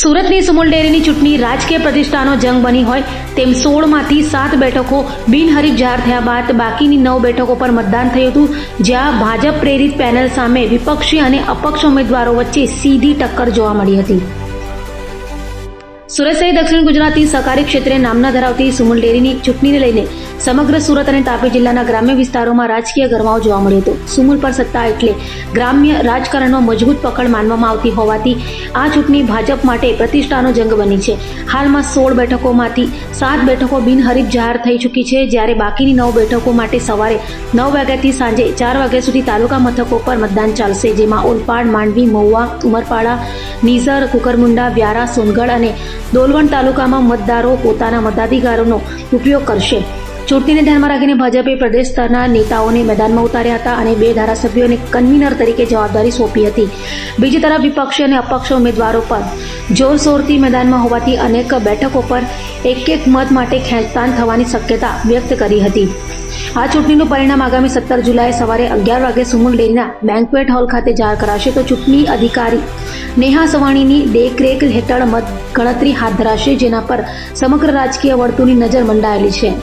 સુરતની સુમુલ ડેરીની ચૂંટણી રાજકીય પ્રતિષ્ઠાનો જંગ બની હોય તેમ 16માંથી 7 બેઠકો બિનહરીફ જાહેર થયા બાદ બાકીની 9 બેઠકો પર મતદાન થયું હતું, જ્યાં ભાજપ પ્રેરિત પેનલ સામે વિપક્ષી અને અપક્ષ ઉમેદવારો વચ્ચે સીધી ટક્કર જોવા મળી હતી। સુરત સહિત દક્ષિણ ગુજરાતની સહકારી ક્ષેત્રે નામના ધરાવતી સુમુલ ડેરીની ચૂંટણીને લઈને સમગ્ર સુરત અને તાપી જિલ્લાના ગ્રામ્ય વિસ્તારોમાં રાજકીય ગરમાવો જોવા મળ્યો હતો। સુમુલ પર સત્તા એટલે ગ્રામ્ય રાજકારણમાં મજબૂત પકડ માનવામાં આવતી હોવાથી આ ચૂંટણી ભાજપ માટે પ્રતિષ્ઠાનો જંગ બની છે। હાલમાં 16 બેઠકોમાંથી 7 બેઠકો બિનહરીફ જાહેર થઈ ચૂકી છે, જ્યારે બાકીની 9 બેઠકો માટે સવારે 9 વાગ્યાથી સાંજે 4 વાગ્યા સુધી તાલુકા મથકો પર મતદાન ચાલશે, જેમાં ઓલપાડ, માંડવી, મહુવા, ઉમરપાડા, નીઝર, કુકરમુંડા, વ્યારા, સોનગઢ અને ડોલવણ તાલુકામાં મતદારો પોતાના મતાધિકારોનો ઉપયોગ કરશે। ચૂંટણીને ધ્યાનમાં રાખીને ભાજપે પ્રદેશ સ્તરના નેતાઓને મેદાનમાં ઉતાર્યા હતા અને 2 ધારાસભ્યોને કન્વીનર તરીકે જવાબદારી સોંપી હતી। બીજી તરફ વિપક્ષી અને અપક્ષ ઉમેદવારો પણ જોરશોરથી મેદાનમાં હોવાથી અનેક બેઠકો પર એક મત માટે ખેંચતાણ થવાની શક્યતા વ્યક્ત કરી હતી। આ ચૂંટણીનું પરિણામ આગામી 17 જુલાઈ સવારે 11 વાગે સુમુલ ડેરીના બેન્ક્વેટ હોલ ખાતે જાહેર કરાશે, તો ચૂંટણી અધિકારી નેહા સવાણીની દેખરેખ હેઠળ મત ગણતરી હાથ ધરાશે, જેના પર સમગ્ર રાજકીય વર્તુળની નજર મંડાયેલી છે।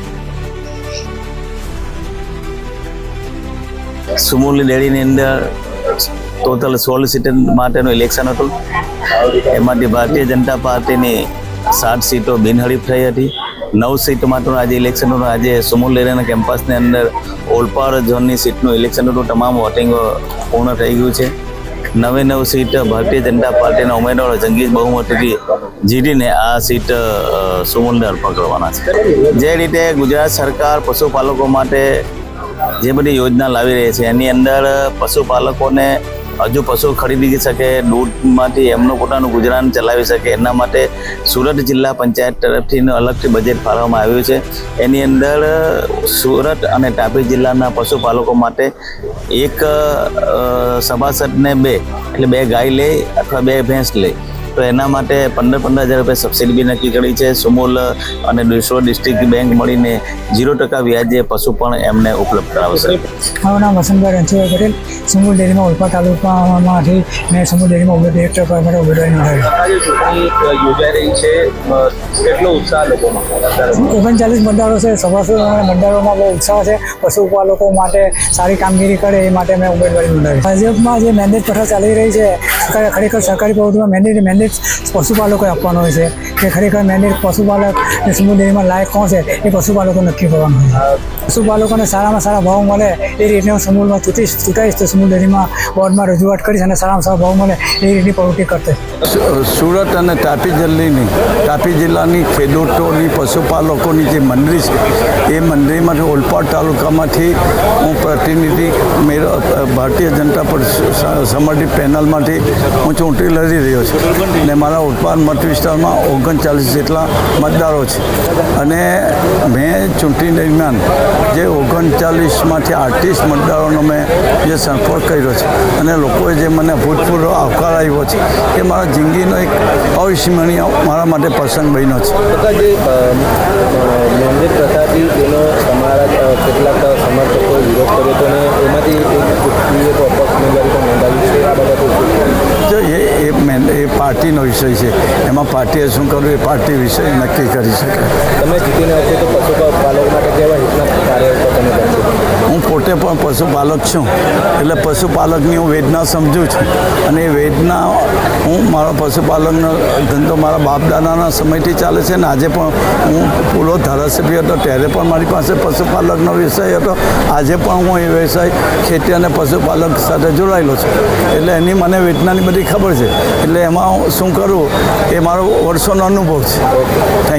સુમુલ ડેરીની અંદર ટોટલ 16 સીટ માટેનું ઇલેક્શન હતું। એમાંથી ભારતીય જનતા પાર્ટીની 7 સીટો બિનહરીફ થઈ હતી। 9 સીટ માટેનું આજે ઇલેક્શન હતું। આજે સુમુલ ડેરીના કેમ્પસની અંદર ઓલપાડ ઝોનની સીટનું ઇલેક્શન હતું। તમામ વોટિંગ પૂર્ણ થઈ ગયું છે। 9 સીટ ભારતીય જનતા પાર્ટીના ઉમેદવારો જંગી બહુમતીથી જીતીને આ સીટ સુમુલને અર્પણ કરવાના છે। જે રીતે ગુજરાત સરકાર પશુપાલકો માટે જે બધી યોજના લાવી રહી છે એની અંદર પશુપાલકોને હજુ પશુ ખરીદી શકે, દૂધમાંથી એમનું પોતાનું ગુજરાન ચલાવી શકે, એના માટે સુરત જિલ્લા પંચાયત તરફથી અલગથી બજેટ ફાળવવામાં આવ્યું છે। એની અંદર સુરત અને તાપી જિલ્લાના પશુપાલકો માટે એક સભાસદને 2 એટલે 2 ગાય લે અથવા 2 ભેંસ લે તો એના માટે 15,000 રૂપિયા સબસિડી બી નક્કી કરી છે। સુમુલ અને સુરત ડિસ્ટ્રિક્ટ બેંક મળીને 0% વ્યાજે પશુ પણ એમને ઉપલબ્ધ કરાવશે। મારું નામ વસંતભાઈ રણછોડભાઈ પટેલ, સુમુલ ડેરીમાં ઓલપાડ તાલુકામાંથી મેં સુમુલ ડેરીમાં ડિરેક્ટર પદ માટે ઉમેદવારી નોંધાવી। યોજાઈ રહી છે, કેટલો ઉત્સાહ લોકોમાં? 39 મતદારો છે, સભાસદો અને મતદારોમાં બહુ ઉત્સાહ છે। પશુપાલકો માટે સારી કામગીરી કરે એ માટે મેં ઉમેદવારી નોંધાવી। ભાજપમાં જે મેન્ડેટ પ્રથા ચાલી રહી છે, ખરેખર સરકારી પ્રવૃત્તિમાં મેન્ડેટ પશુપાલકોએ આપવાનો હોય છે કે ખરેખર મેન્ડેટ પશુપાલક અને સુમુલ ડેરીમાં લાયક કોણ છે એ પશુપાલકો નક્કી કરવાનું હોય છે। પશુપાલકોને સારામાં સારા ભાવ મળે એ રીતને હું સુમુલમાં ચૂંટાઈશ તો સુમુલ ડેરીમાં બોર્ડમાં રજૂઆત કરીશ અને સારામાં સારા ભાવ મળે એ રીતની પ્રવૃત્તિ કરશે। સુરત અને તાપી જિલ્લાની ખેડૂતોની પશુપાલકોની જે મંડળી છે એ મંડળીમાંથી ઓલપાડ તાલુકામાંથી હું પ્રતિનિધિ ભારતીય જનતા પાર્ટી સમર્થિત પેનલમાંથી હું ચૂંટણી લડી રહ્યો છું અને મારા ઓલપાડ મત વિસ્તારમાં 39 જેટલા મતદારો છે અને મેં ચૂંટણી દરમિયાન જે 39માંથી 38 મતદારોનો મેં જે સંપર્ક કર્યો છે અને લોકોએ જે મને ભૂતપૂર્વ આવકાર આવ્યો છે એ મારા જિંદગીનો એક અવિસ્મરણીય મારા માટે પ્રસંગ બન્યો છે। જે મેન્ડેટ પ્રથાથી એનો તમારા કેટલાક સમર્થકોએ વિરોધ કર્યો હતો અને એમાંથી એક વ્યક્તિએ તો અપક્ષ ઉમેદવારી પણ નોંધાવી છે। આ બાબતે જો એ પાર્ટીનો વિષય છે, એમાં પાર્ટીએ શું કરવું એ પાર્ટી વિષય નક્કી કરી શકે। તમે જીતીને આવશો તો પશુપાલક માટે કેવા રીતના કાર્ય તમે કરશો? હું પોતે પણ પશુપાલક છું એટલે પશુપાલકની હું વેદના સમજું છું અને એ વેદના હું મારા પશુપાલકનો ધંધો મારા બાપ દાદાના સમયથી ચાલે છે ને આજે પણ હું પૂરો ધારાસભ્ય હતો ત્યારે પણ મારી પાસે પશુપાલકનો વ્યવસાય હતો, આજે પણ હું એ વ્યવસાય ખેતી અને પશુપાલક સાથે જોડાયેલો છું એટલે એની મને વેદનાની બધી ખબર છે એટલે એમાં હું શું કરું એ મારો વર્ષોનો અનુભવ છે। Thank you.